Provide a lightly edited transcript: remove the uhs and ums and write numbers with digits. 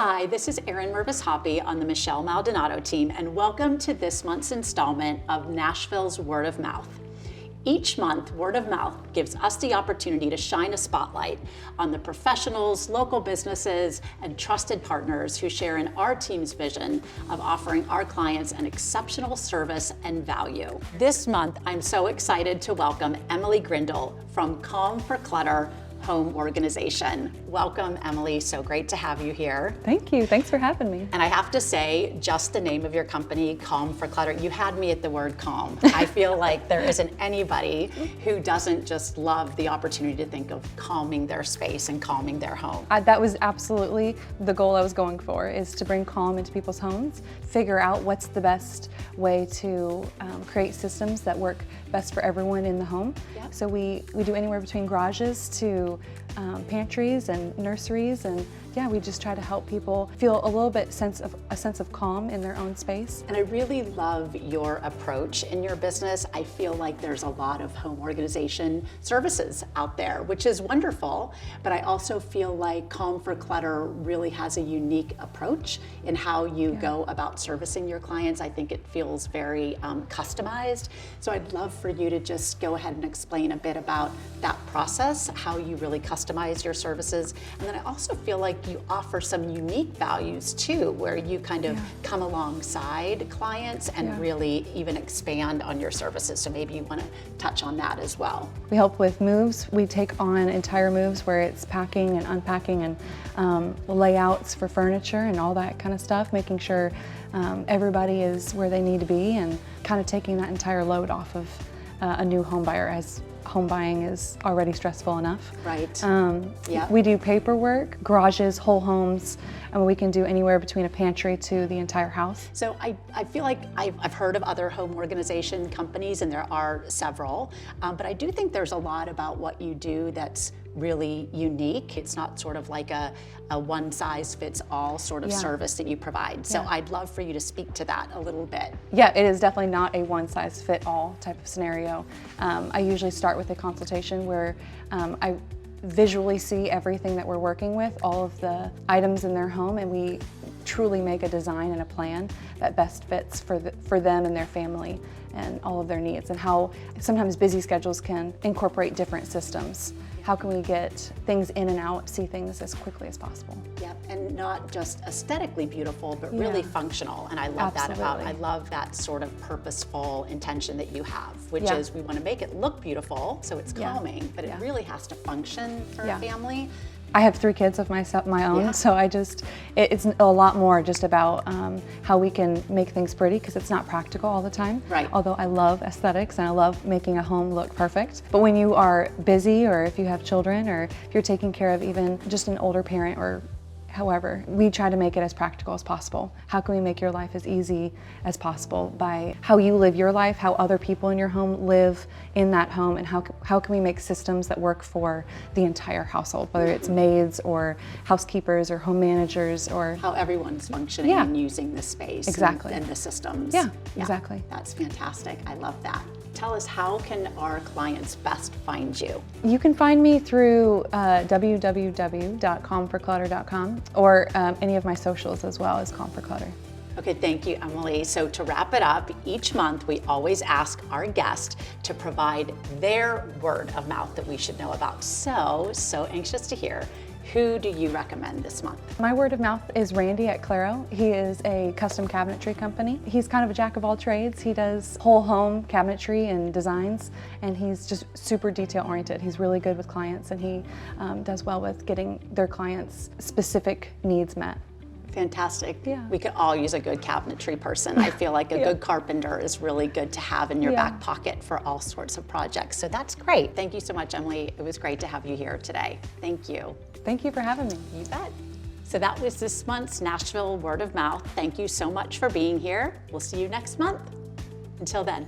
Hi, this is Erin Hoppy on the Michelle Maldonado team, and welcome to this month's installment of Nashville's Word of Mouth. Each month, Word of Mouth gives us the opportunity to shine a spotlight on the professionals, local businesses, and trusted partners who share in our team's vision of offering our clients an exceptional service and value. This month, I'm so excited to welcome Emily Grindle from Calm for Clutter Home Organization. Welcome, Emily. So great to have you here. Thank you. Thanks for having me. And I have to say, just the name of your company, Calm for Clutter, you had me at the word calm. I feel like there isn't anybody who doesn't just love the opportunity to think of calming their space and calming their home. That was absolutely the goal I was going for, is to bring calm into people's homes, figure out what's the best way to create systems that work best for everyone in the home. Yep. So we do anywhere between garages to pantries and nurseries, and yeah, we just try to help people feel a little bit a sense of calm in their own space. And I really love your approach in your business. I feel like there's a lot of home organization services out there, which is wonderful, but I also feel like Calm for Clutter really has a unique approach in how you go about servicing your clients. I think it feels very customized. So I'd love for you to just go ahead and explain a bit about that process, how you really customize your services. And then I also feel like you offer some unique values too, where you kind of come alongside clients and really even expand on your services. So maybe you want to touch on that as well. We help with moves. We take on entire moves where it's packing and unpacking and layouts for furniture and all that kind of stuff, making sure everybody is where they need to be and kind of taking that entire load off of a new home buyer, as home buying is already stressful enough. Right. We do paperwork, garages, whole homes, and we can do anywhere between a pantry to the entire house. So I feel like I've heard of other home organization companies, and there are several, but I do think there's a lot about what you do that's really unique. It's not sort of like a one-size-fits-all sort of service that you provide. So I'd love for you to speak to that a little bit. Yeah, it is definitely not a one-size-fit-all type of scenario. I usually start with a consultation where I visually see everything that we're working with, all of the items in their home, and we truly make a design and a plan that best fits for them and their family and all of their needs, and how sometimes busy schedules can incorporate different systems. How can we get things in and out, see things as quickly as possible? Yep, and not just aesthetically beautiful, but really functional. And I love I love that sort of purposeful intention that you have, which is we want to make it look beautiful, so it's calming, but it really has to function for a family. I have 3 kids of my own, so it's a lot more just about how we can make things pretty, because it's not practical all the time. Right. Although I love aesthetics and I love making a home look perfect. But when you are busy, or if you have children, or if you're taking care of even just an older parent, or however, we try to make it as practical as possible. How can we make your life as easy as possible by how you live your life, how other people in your home live in that home, and how can we make systems that work for the entire household, whether it's maids or housekeepers or home managers, or how everyone's functioning and using the space and the systems. Yeah, exactly. That's fantastic. I love that. Tell us, how can our clients best find you? You can find me through www.calmforclutter.com, or any of my socials as well as Calm for Clutter. Okay, thank you, Emily. So to wrap it up, each month we always ask our guest to provide their word of mouth that we should know about. So anxious to hear. Who do you recommend this month? My word of mouth is Randy at Claro. He is a custom cabinetry company. He's kind of a jack of all trades. He does whole home cabinetry and designs, and he's just super detail oriented. He's really good with clients, and he does well with getting their clients' specific needs met. Fantastic. Yeah. We could all use a good cabinetry person. I feel like a good carpenter is really good to have in your back pocket for all sorts of projects. So that's great. Thank you so much, Emily. It was great to have you here today. Thank you. Thank you for having me. You bet. So that was this month's Nashville Word of Mouth. Thank you so much for being here. We'll see you next month. Until then.